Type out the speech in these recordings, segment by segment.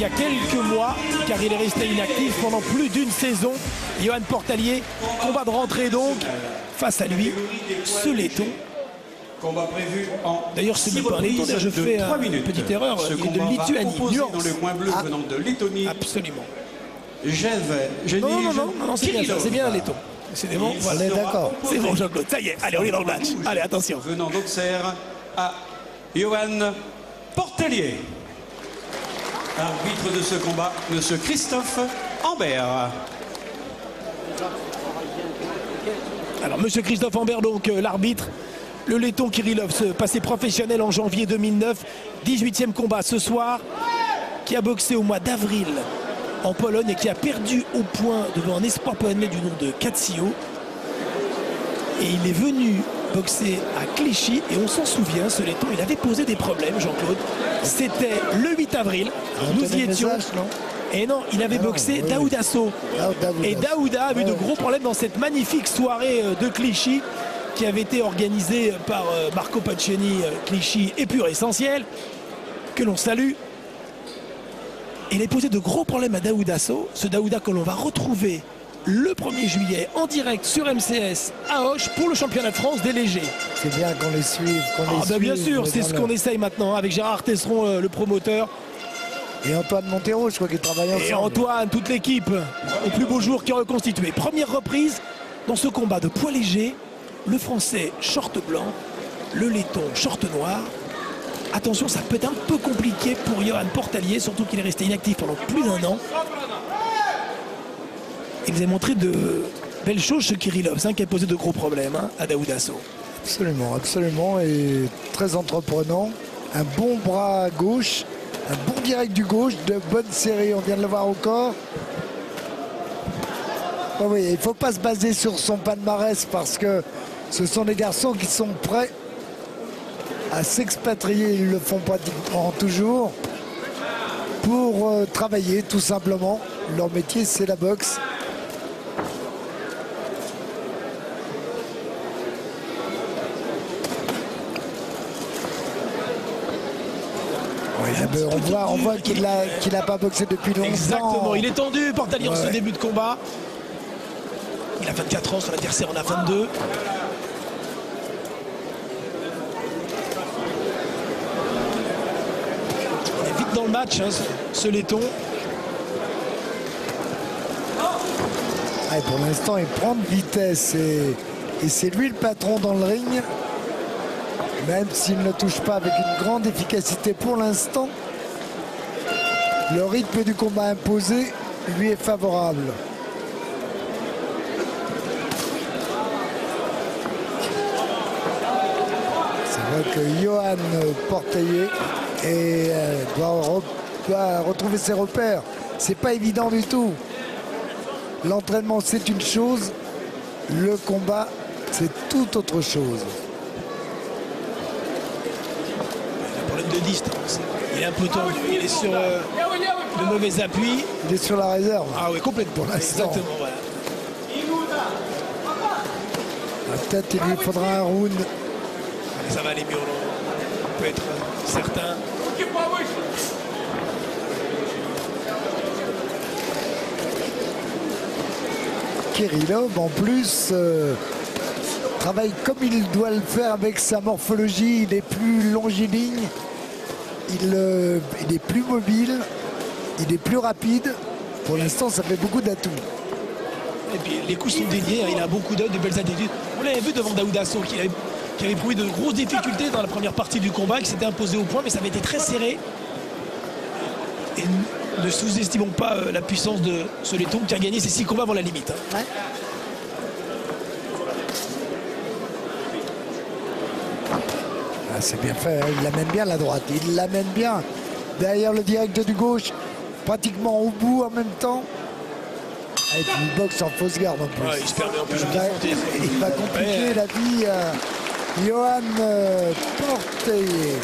a quelques mois, car il est resté inactif pendant plus d'une saison. Yohan Portalier, combat de rentrée donc, face à lui, ce laiton. Combat prévu en d'ailleurs, c'est même pas un laiton, je fais une petite erreur, il est de Lituanie, dans le coin bleu venant de Lettonie. Absolument. Non, c'est bien un laiton. Décidément, voilà, d'accord. C'est bon, Jean-Claude, ça y est, allez, on est dans le match. Allez, attention. Venant d'Auxerre à Yohan Portalier. Arbitre de ce combat, monsieur Christophe Ambert. Alors, monsieur Christophe Ambert, donc l'arbitre, le laiton Kirillov, passé professionnel en janvier 2009, 18e combat ce soir, qui a boxé au mois d'avril en Pologne et qui a perdu au point devant un espoir polonais du nom de Katsio. Et il est venu boxer à Clichy et on s'en souvient, ce laiton, il avait posé des problèmes, Jean-Claude. C'était le 8 avril, nous y étions. Et non, il avait boxé Daouda So. Et Daouda a eu de gros problèmes dans cette magnifique soirée de Clichy qui avait été organisée par Marco Paccioni, Clichy et Pur Essentiel, que l'on salue. Il a posé de gros problèmes à Daouda So, ce Daouda que l'on va retrouver le 1er juillet en direct sur MCS à Auch pour le championnat de France des légers. C'est bien qu'on les suive. Bien sûr, c'est ce qu'on essaye maintenant avec Gérard Tesseron, le promoteur. Et Antoine Montero, je crois qu'il travaille ensemble. Et Antoine, toute l'équipe, au plus beau jour qui est reconstitué. Première reprise dans ce combat de poids léger. Le français short blanc, le laiton short noir. Attention, ça peut être un peu compliqué pour Yohan Portalier, surtout qu'il est resté inactif pendant plus d'1 an. Il nous a montré de belles choses chez Kirillov, qui a posé de gros problèmes à Daouda So. Absolument, absolument, et très entreprenant. Un bon bras gauche, un bon direct du gauche, de bonne série, on vient de le voir au corps. Oh oui, il ne faut pas se baser sur son palmarès parce que ce sont des garçons qui sont prêts à s'expatrier, ils le font pratiquement toujours, pour travailler tout simplement. Leur métier, c'est la boxe. On voit qu'il n'a pas boxé depuis longtemps. Exactement, il est tendu, Portalier en ce début de combat. Il a 24 ans, son adversaire en a 22. Il est vite dans le match, ce laiton. Pour l'instant, il prend de vitesse et c'est lui le patron dans le ring. Même s'il ne touche pas avec une grande efficacité pour l'instant, le rythme du combat imposé lui est favorable. C'est vrai que Yohan Portalier doit retrouver ses repères. C'est pas évident du tout. L'entraînement, c'est une chose. Le combat, c'est tout autre chose. De distance. Il est un peu tendu, il est sur le mauvais appui. Il est sur la réserve. Ah oui, complètement. Exactement, voilà. Peut-être il lui faudra un round. Ça va aller mieux, on peut être certain. Kirillov, en plus, travaille comme il doit le faire avec sa morphologie. Il est plus longiligne. Il est plus mobile, il est plus rapide. Pour l'instant, ça fait beaucoup d'atouts. Et puis les coups sont déliés, il a beaucoup d'œils, de belles attitudes. On l'avait vu devant Daouda So qui avait prouvé de grosses difficultés dans la première partie du combat, qui s'était imposé au point, mais ça avait été très serré. Et ne sous-estimons pas la puissance de ce laiton qui a gagné ses 6 combats avant la limite. Ouais. C'est bien fait, il l'amène bien la droite, il l'amène bien derrière le direct du gauche, pratiquement au bout en même temps. Et puis il boxe en fausse garde en plus. Ouais, il se permet en plus il va compliquer la vie à Yohan Portalier.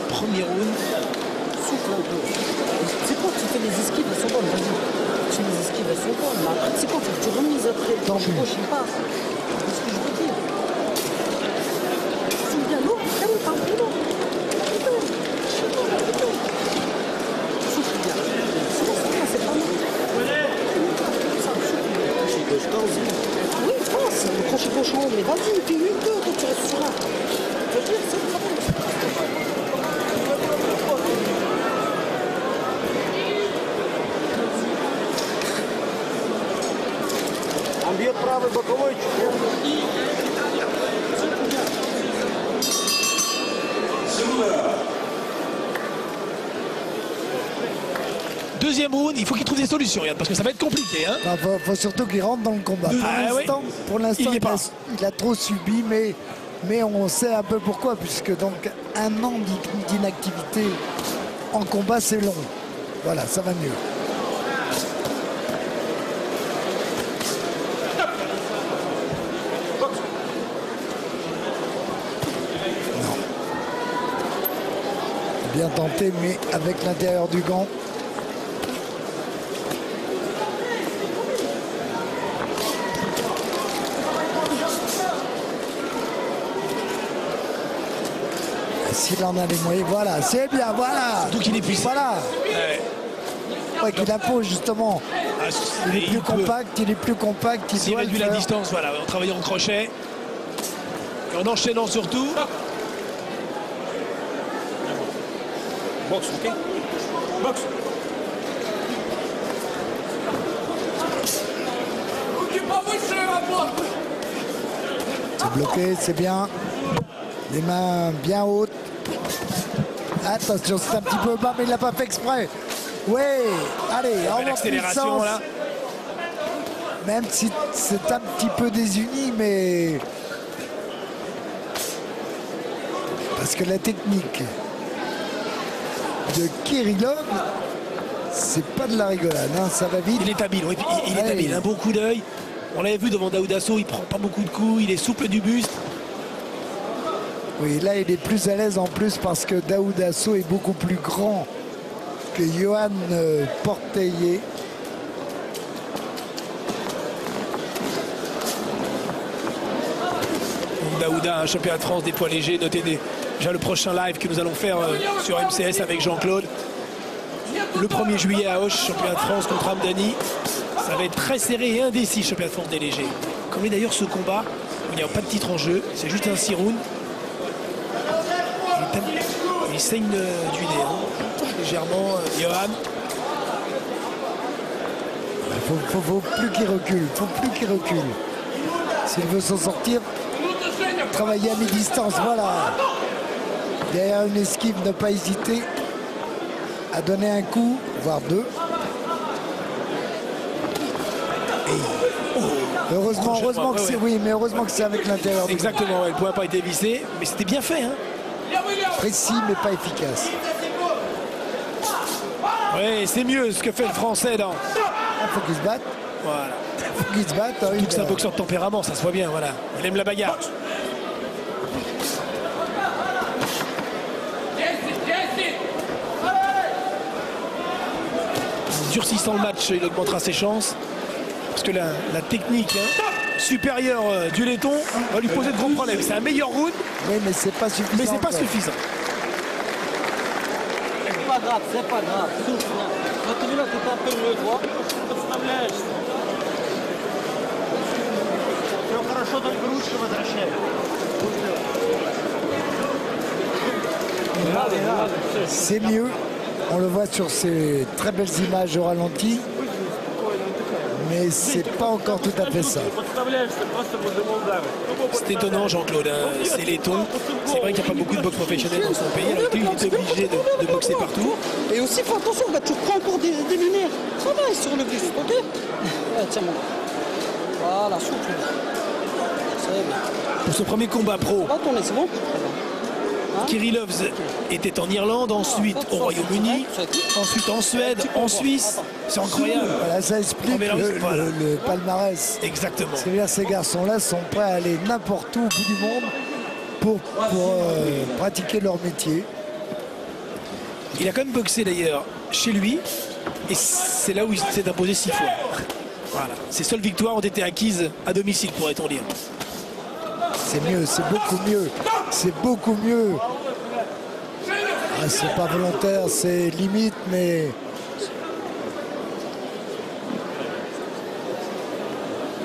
Premier round. Souffle un peu. C'est quand tu fais les esquives, elles sont bonnes, vas-y. Tu fais les esquives, elles sont bonnes. Mais après, c'est quand tu remises après le temps, je sais pas. C'est ce que je veux dire. C'est bien lourd, calme, pas un peu lourd. Souffle bien. deuxième round, il faut qu'il trouve des solutions, Yann, parce que ça va être compliqué. Hein. Faut surtout qu'il rentre dans le combat. Pour l'instant, il a trop subi, mais on sait un peu pourquoi, puisque donc un an d'inactivité en combat, c'est long. Voilà, ça va mieux. Non. Bien tenté, mais avec l'intérieur du gant. S'il en a les moyens, voilà, c'est bien, voilà. Surtout qu'il est puissant. Voilà. Ouais, qu'il impose justement. Il est plus compact, il est plus compact. Il réduit la distance, voilà, en travaillant en crochet. Et en enchaînant surtout. Boxe, ok. Boxe. C'est bloqué, c'est bien. Les mains bien hautes. Attention, c'est un petit peu bas, mais il l'a pas fait exprès. Oui, allez, en l'accélération là. Même si c'est un petit peu désuni, mais parce que la technique de Kirillov, c'est pas de la rigolade, hein, ça va vite. Il est habile, oui, il est habile, un bon coup d'œil. On l'avait vu devant Daoudasso, il prend pas beaucoup de coups, il est souple du buste. Oui, là il est plus à l'aise en plus parce que Daoudasso est beaucoup plus grand que Johan Portellier. Daouda, un championnat de France des poids légers. Notez déjà le prochain live que nous allons faire sur MCS avec Jean-Claude. Le 1er juillet à Auch, championnat de France contre Hamdani. Ça va être très serré et indécis, championnat de France des légers. Comme est d'ailleurs ce combat, où il n'y a pas de titre en jeu, c'est juste un 6 rounds. Il saigne du nez, hein. Légèrement, Johan. Faut plus qu'il recule, faut plus qu'il recule. S'il veut s'en sortir, travailler à mi-distance, voilà. Derrière une esquive, ne pas hésiter à donner un coup, voire deux. Et heureusement que c'est mais heureusement que c'est avec l'intérieur. Exactement, le point n'a pas été vissé, mais c'était bien fait, hein. Précis mais pas efficace. Oui, c'est mieux ce que fait le Français dans. Il faut qu'il se batte. Voilà. Il faut qu'il se batte. Surtout que c'est un boxeur de tempérament, ça se voit bien, voilà. Il aime la bagarre. En durcissant le match, il augmentera ses chances. Parce que la technique supérieure du laiton va lui poser de gros problèmes. C'est un meilleur round. Oui, mais c'est pas suffisant. Mais c'est pas suffisant. C'est pas grave, c'est pas grave. Souffle. Retenez-le, c'est un peu le droit. C'est mieux. On le voit sur ces très belles images au ralenti. Mais c'est pas encore tout à fait ça. C'est étonnant, Jean-Claude, hein. C'est laiton. C'est vrai qu'il n'y a pas beaucoup de boxe professionnelle dans son pays. Alors il est obligé de boxer partout. Et aussi, fais attention, bah, tu prends encore des lumières. Travaille sur le buste, ok? Ouais, tiens, mon gars. Voilà, souple. C'est bien. Pour ce premier combat pro, Va tourner, c'est bon? Kirillov était en Irlande, ensuite au Royaume-Uni, ensuite en Suède, en Suisse. C'est incroyable. Voilà, ça explique le palmarès. Exactement. C'est-à-dire ces garçons-là sont prêts à aller n'importe où au bout du monde pour pratiquer leur métier. Il a quand même boxé d'ailleurs chez lui et c'est là où il s'est imposé 6 fois. Voilà. Ses seules victoires ont été acquises à domicile, pourrait-on dire. C'est mieux, c'est beaucoup mieux. C'est beaucoup mieux. Ah, c'est pas volontaire, c'est limite, mais...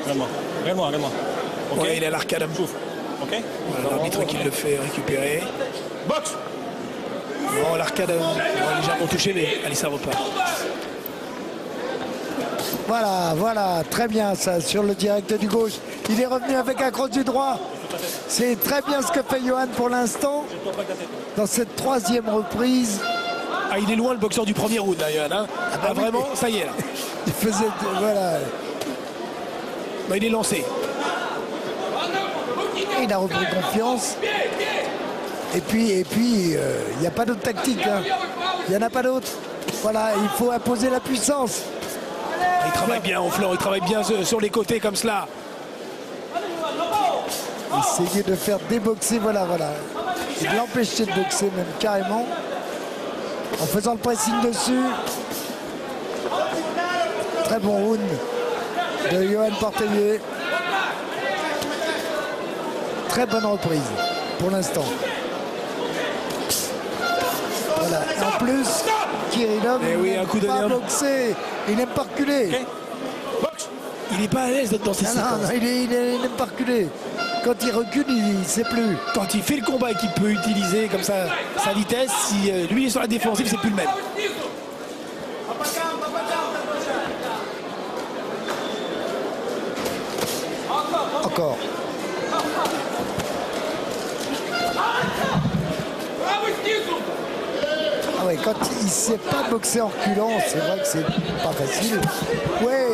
Regarde-moi. Ok, ouais, il a l'arcade à souffle. Ok. Voilà, l'arbitre qui le fait récupérer. Boxe. Non, l'arcade a légèrement touché, mais allez, ça repart. Voilà, très bien ça, sur le direct du gauche. Il est revenu avec un cross du droit. C'est très bien ce que fait Johan pour l'instant. Dans cette troisième reprise. Ah, il est loin le boxeur du premier round, là, Johan. Hein. Ah, oui, vraiment, ça y est. Là. Il faisait... Voilà. Bah, il est lancé. Il a repris confiance. Et puis, il n'y a pas d'autre tactique. Hein. Il n'y en a pas d'autre. Voilà, il faut imposer la puissance. Il travaille bien au flanc, il travaille bien sur les côtés comme cela. Essayer de faire déboxer, voilà. Et de l'empêcher de boxer même carrément. En faisant le pressing dessus. Très bon round de Johan Portellier. Très bonne reprise pour l'instant. Voilà. Et en plus, Kirillov n'aime pas boxer. Il n'aime pas reculer. Okay. Il n'est pas à l'aise dans ces séquences. Non, il n'aime pas reculer. Quand il recule, il ne sait plus. Quand il fait le combat et qu'il peut utiliser comme ça sa vitesse, si lui il est sur la défensive, c'est plus le même. Encore. Ah ouais, quand il ne sait pas boxer en reculant, c'est vrai que c'est pas facile. Ouais.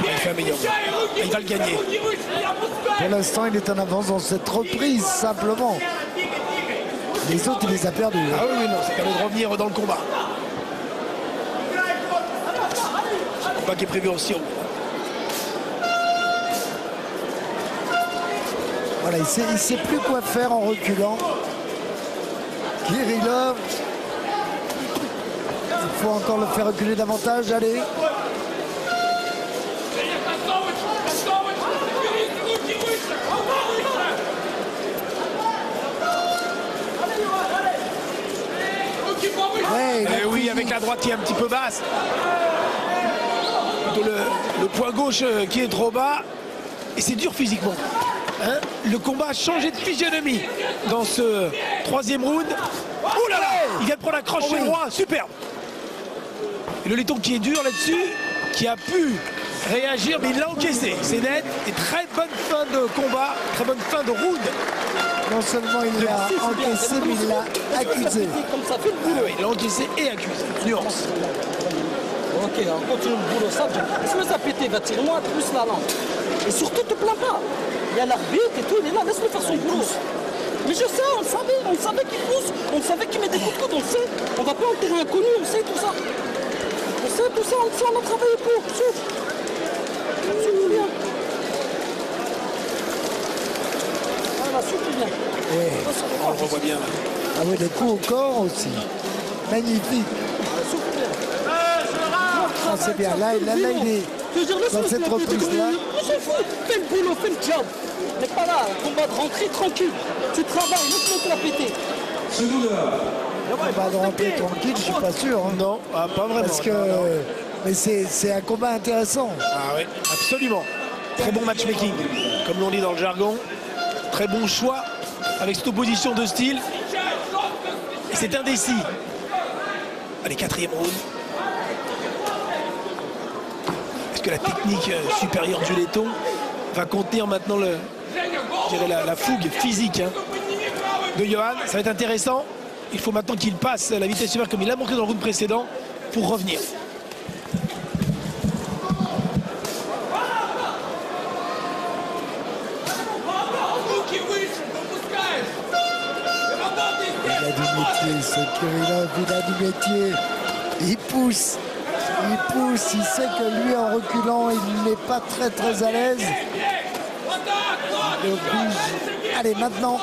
Il fait un meilleur. Il va le gagner. Pour l'instant, il est en avance dans cette reprise, simplement. Les autres, il les a perdus. Ah oui, non, c'est quand même de revenir dans le combat. Le combat qui est prévu en Syrie. Voilà, il sait plus quoi faire en reculant. Kirillov. Il faut encore le faire reculer davantage. Allez. Ouais, oui, avec la droite qui est un petit peu basse. Plutôt le poing gauche qui est trop bas. Et c'est dur physiquement. Hein, le combat a changé de physionomie dans ce troisième round. Oh là là, il vient de prendre un crochet droit, superbe. Et le laiton qui est dur là-dessus, qui a pu réagir, mais il l'a encaissé. C'est net. Et très bonne fin de combat, très bonne fin de round. Non seulement il l'a encaissé, mais il l'a accusé. Il l'a encaissé et accusé. Nuance. Ok, on continue le boulot, ça. Laisse-le ça péter, va tirer moi plus la langue. Et surtout, te plains pas. Il y a l'arbitre et tout, il est là, laisse-le faire son boulot. Mais je sais, on le savait qu'il pousse, on savait qu'il met des coups de coude, on le sait. On va pas enterrer un inconnu, on sait tout ça. On sait tout ça, on le sait, on a travaillé pour. Souffle. Souffle bien. Voilà, souffle bien. Ouais. On le revoit bien. Ah oui, les coups au corps aussi. Magnifique. Souffle bien. Ah, c'est bien. Là, il est dans cette reprise-là. On s'en fout. Fais le boulot, fais le job. Mais pas là, combat de rentrée tranquille. Tu travailles, laisse-le te la péter. Combat de rentrer tranquille, je suis pas sûr. Hein. Non, pas vraiment. Parce que... Mais c'est un combat intéressant. Ah oui, absolument. Très bon matchmaking, comme l'on dit dans le jargon. Très bon choix avec cette opposition de style. Et c'est indécis. Allez, quatrième round. Est-ce que la technique supérieure du laiton va contenir maintenant la fougue physique de Johan? Ça va être intéressant. Il faut maintenant qu'il passe la vitesse supérieure comme il l'a montré dans le round précédent pour revenir. Il a du métier, ce Kirillov, il a du métier. Il pousse, il sait que lui en reculant, il n'est pas très à l'aise. Il oblige. Allez, maintenant.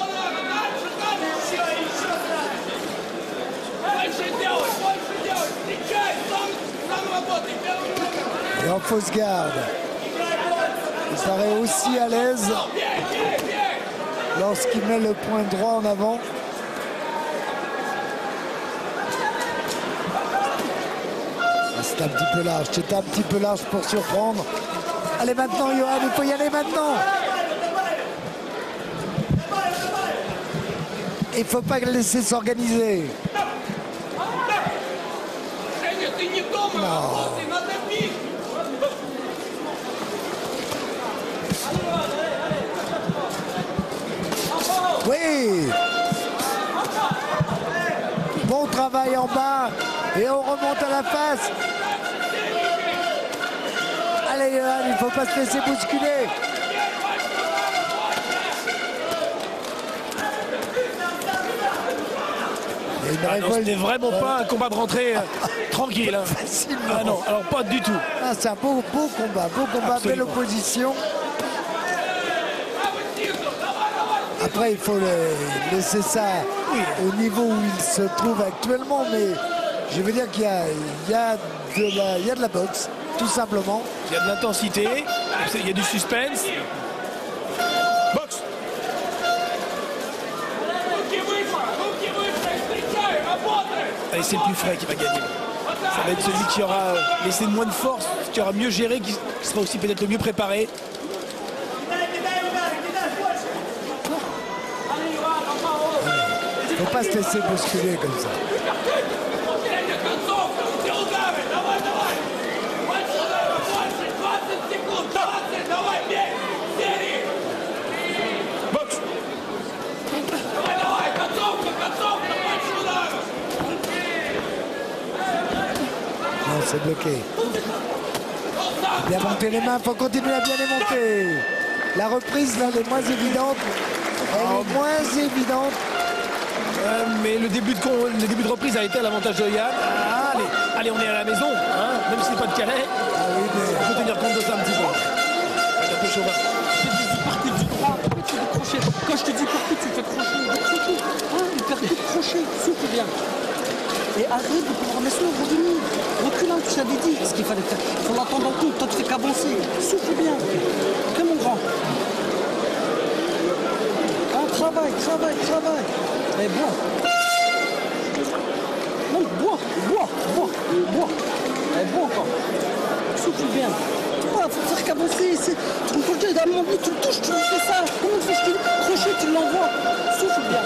Et en fausse garde. Il paraît aussi à l'aise lorsqu'il met le point droit en avant. C'est un petit peu large, c'est un petit peu large pour surprendre. Allez maintenant Johan, il faut y aller maintenant. Il ne faut pas le laisser s'organiser. Non. Oui, travail en bas et on remonte à la face. Allez Johan, il ne faut pas se laisser bousculer. C'était vraiment pas un combat de rentrée tranquille. Hein. Ah non, alors pas du tout. Ah, c'est un beau combat, belle opposition. Après, il faut laisser ça au niveau où il se trouve actuellement, mais je veux dire qu'il y a de la boxe, tout simplement. Il y a de l'intensité, il y a du suspense. Boxe. Allez, c'est le plus frais qui va gagner. Ça va être celui qui aura laissé moins de force, qui aura mieux géré, qui sera aussi peut-être le mieux préparé. Il ne faut pas se laisser bousculer comme ça. Non, c'est bloqué. Bien monter les mains, il faut continuer à bien les monter. La reprise, là, elle est moins évidente. Elle est moins évidente. Mais le début de reprise a été à l'avantage de Yann. Allez, on est à la maison, hein, même si c'est pas de Calais. On peut tenir compte de ça un petit peu. Un peu chauvin. Partez du droit, pourquoi tu fais des crochets? Quand je te dis pourquoi tu fais crochet, il perd tout crochet, souffle bien. Et arrête de pouvoir laisser-le revenir. Recule un, je t'avais dit ce qu'il fallait faire. Il faut l'entendre dans tout, toi tu fais qu'avancer. Souffle bien. Ok mon grand. Travail. Mais bois. Non, bois. Mais bois encore. Souffle bien. Il faut faire qu'avancer. Ton crochet, à un moment donné, tu le touches, tu lui fais ça. Comment tu fais crochet, tu l'envoies. Souffle bien.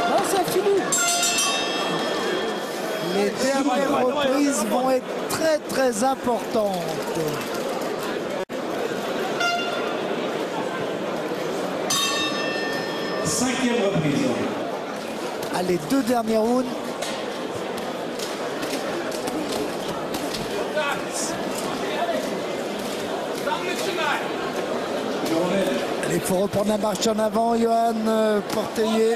Là, c'est un filou. Les dernières reprises vont être très importantes. Cinquième reprise. Allez, 2 derniers rounds. Allez, il faut reprendre la marche en avant, Johan Portellier.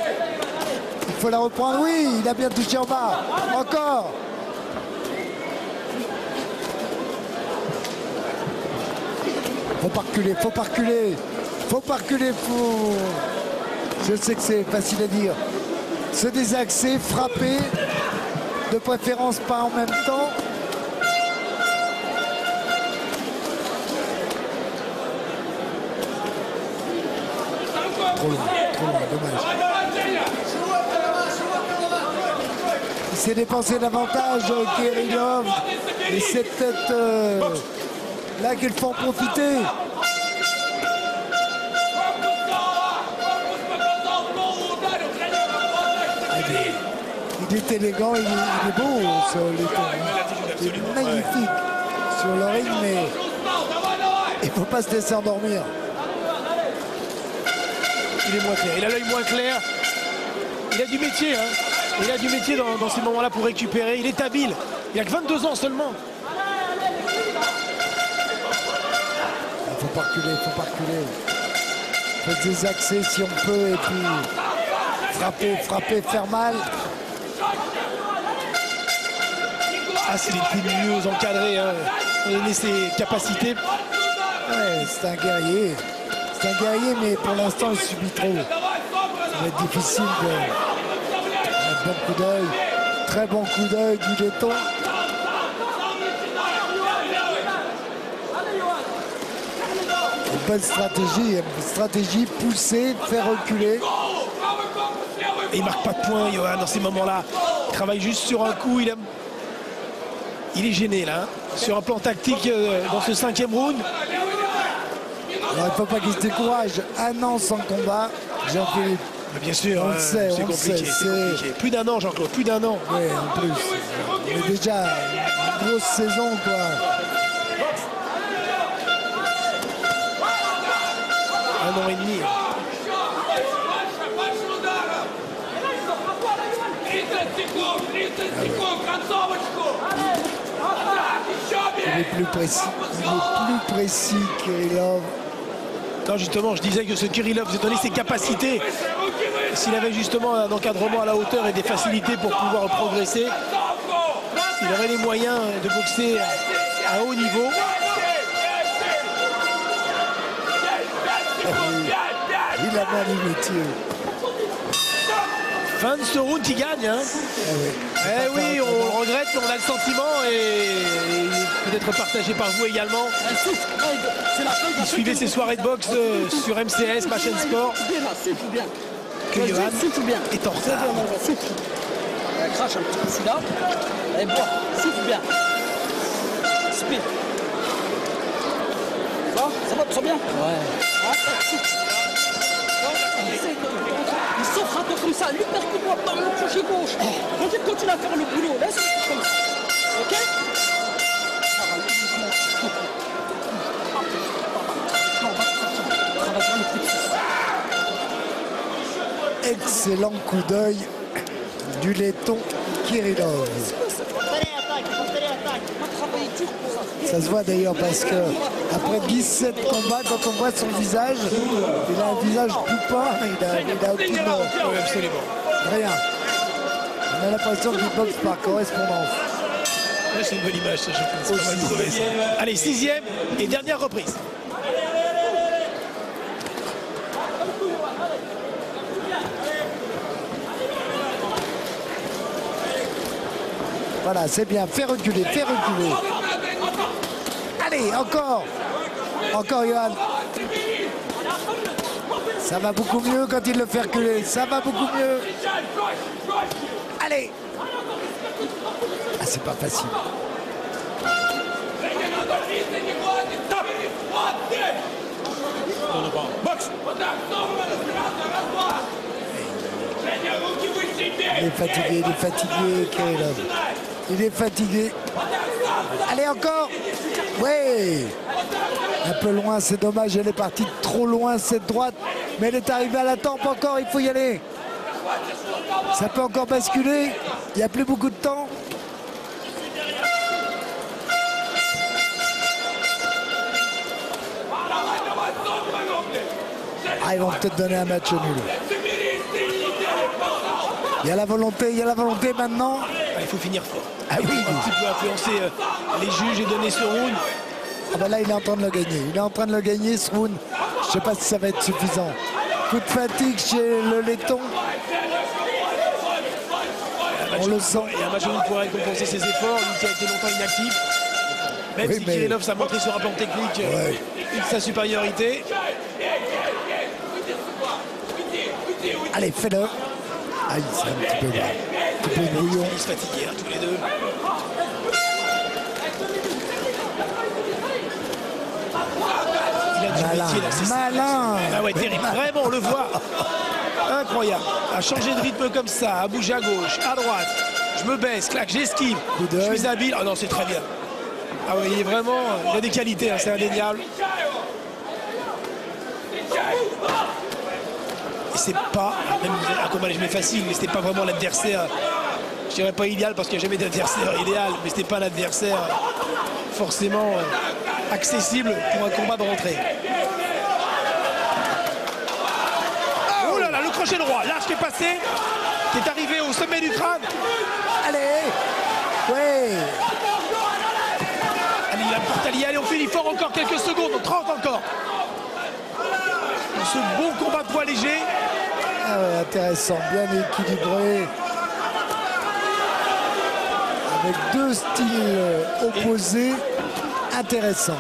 Il faut la reprendre, oui, il a bien touché en bas. Encore. Faut pas reculer. Je sais que c'est facile à dire. Se désaxer, frapper, de préférence pas en même temps. Trop loin, dommage. Il s'est dépensé davantage, Kirillov. Et c'est peut-être là qu'il faut en profiter. Il est élégant, il est beau sur les tours. Il est magnifique sur le ring, mais il ne faut pas se laisser endormir. Il est moins clair, il a l'œil moins clair. Il a du métier, hein. Il a du métier dans ces moments-là pour récupérer. Il est habile. Il a que 22 ans seulement. Il ne faut pas reculer. Il faut se désaxer si on peut et puis frapper, faire mal. Ah, c'est les plus mieux encadrés, hein. On a donné ses capacités. Ouais, c'est un guerrier. Mais pour l'instant, il subit trop. Ça va être difficile de... Un bon coup d'œil. Très bon coup d'œil du Letton. Une bonne stratégie poussée, faire reculer. Et il marque pas de points, Johan, dans ces moments-là. Il travaille juste sur un coup. Il est gêné, là, hein, sur un plan tactique dans ce 5e round. Alors, il ne faut pas qu'il se décourage. Un an sans combat, Jean-Philippe. Bien sûr, c'est compliqué. Plus d'un an, Jean-Claude, plus d'un an. Oui, en plus. Mais déjà, une grosse saison, quoi. Un an et demi. Il est plus précis, Kirillov. Non, justement, je disais que ce Kirillov, étant donné ses capacités, s'il avait justement un encadrement à la hauteur et des facilités pour pouvoir progresser, il aurait les moyens de boxer à haut niveau. Il a mal du métier. Fin de ce round qui gagne. Hein. Eh oui, on le regrette, mais on a le sentiment et peut-être partagé par vous également. Suivez ces soirées de boxe sur MCS, ma chaîne sport. Que Johan est en retard. Crache un petit peu celui-là. Allez, bois, souffle bien. Spin. Ça va, tu sens bien? Ouais. Il s'offre un peu comme ça, lui percute-moi par le crochet gauche. Quand il continue à faire le boulot, laisse comme ça. Ok? Excellent coup d'œil du laiton Kirillov. Ça se voit d'ailleurs parce que après 17 combats, quand on voit son visage, il a un visage poupin, il a aucune rien. On a l'impression qu'il boxe par correspondance. C'est une bonne image, ça, je pense. Allez, 6e et dernière reprise. Voilà, c'est bien, fais reculer, fais reculer. Allez, encore. Encore, Johan. Ça va beaucoup mieux quand il le fait reculer. Ça va beaucoup mieux. Allez. Ah, c'est pas facile. Il est fatigué, Kirillov. Il est fatigué. Allez, encore. Oui. Un peu loin, c'est dommage. Elle est partie trop loin, cette droite. Mais elle est arrivée à la tempe encore. Il faut y aller. Ça peut encore basculer. Il n'y a plus beaucoup de temps. Ah, ils vont peut-être donner un match nul. Il y a la volonté maintenant. Il faut finir fort. Ah oui. Un petit peu influencer les juges et donner ce round. Ah ben là, il est en train de le gagner. Il est en train de le gagner, ce round. Je ne sais pas si ça va être suffisant. Coup de fatigue chez le laiton. On le sent. Et un match nul pourrait récompenser ses efforts. Lui qui a été longtemps inactif. Même si Kirillov s'est montré sur un plan technique sa supériorité. Allez, fais-le. Aïe, c'est un petit peu brouillon. Ils se fatiguent tous les deux. Il a du métier, là, malin. Ah ouais, terrible. Vraiment, on le voit. Incroyable. À changer de rythme comme ça, à bouger à gauche, à droite. Je me baisse, clac, j'esquive. Je suis habile. Ah non, c'est très bien. Ah ouais, il est vraiment. Il a des qualités, hein, c'est indéniable. Et c'est pas, même un combat léger facile, mais c'était pas vraiment l'adversaire. Je dirais pas idéal parce qu'il n'y a jamais d'adversaire idéal, mais c'était pas l'adversaire forcément accessible pour un combat de rentrée. Oh là là, le crochet droit, l'arche qui est passé, qui est arrivé au sommet du crâne. Allez, ouais. Allez, il a porte allié, allez, on finit fort encore quelques secondes, 30 encore. Ce bon combat de poids léger. Ah ouais, intéressant, bien équilibré. Avec deux styles opposés, intéressant.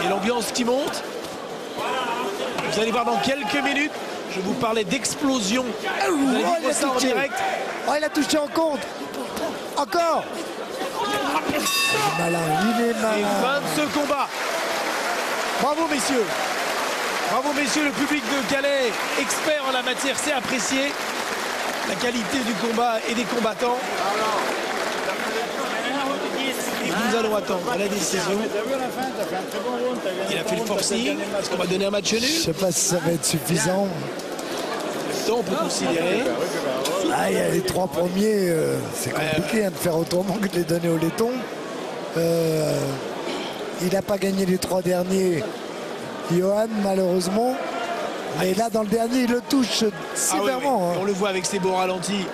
Et l'ambiance qui monte. Vous allez voir dans quelques minutes, je vous parlais d'explosion. Vous allez vivre ça en direct. Oh, il a touché en compte. Encore. Il est malin, il est malin. Et fin de ce combat. Bravo messieurs. Bravo messieurs, le public de Calais, expert en la matière, sait apprécier la qualité du combat et des combattants. Et nous allons attendre la décision. Il a fait le forcing. Est-ce qu'on va donner un match nul? Je ne sais pas si ça va être suffisant. mi-temps, on peut considérer. Ah, il y a les 3 premiers, c'est compliqué hein, de faire autrement que de les donner au laiton. Il n'a pas gagné les 3 derniers, Johan, malheureusement. Mais là, dans le dernier, il le touche sévèrement. On le voit avec ces beaux ralentis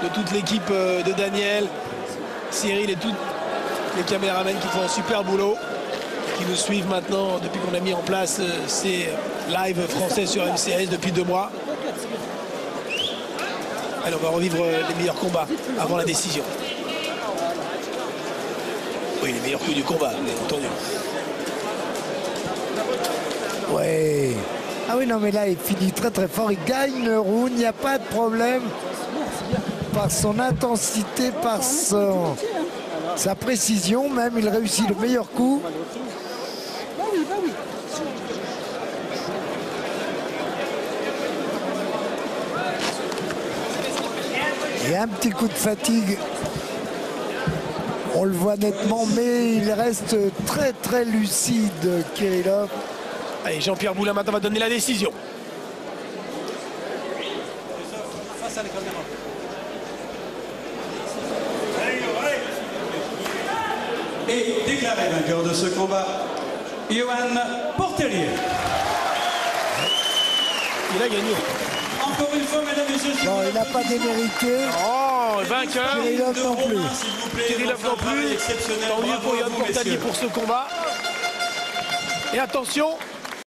de toute l'équipe de Daniel, Cyril et tous les caméramans qui font un super boulot, qui nous suivent maintenant depuis qu'on a mis en place ces lives français sur MCS depuis 2 mois. Allez, on va revivre les meilleurs combats avant la décision. Oui, les meilleurs coups du combat, bien entendu. Ouais. Ah oui, non, mais là, il finit très très fort. Il gagne le round, il n'y a pas de problème. Par son intensité, par sa précision, même, il réussit le meilleur coup. Et un petit coup de fatigue. On le voit nettement, mais il reste très très lucide, Kirillov. Allez, Jean-Pierre Boulin maintenant va donner la décision. Face à la caméra. Et déclaré vainqueur de ce combat, Johan Portellier. Il a gagné. Encore une fois, mesdames et messieurs, Non, il n'a pas démérité. Oh, vainqueur. Kirillov non plus. Kirillov non plus. Tant mieux pour Johan Portellier pour ce combat. Et attention,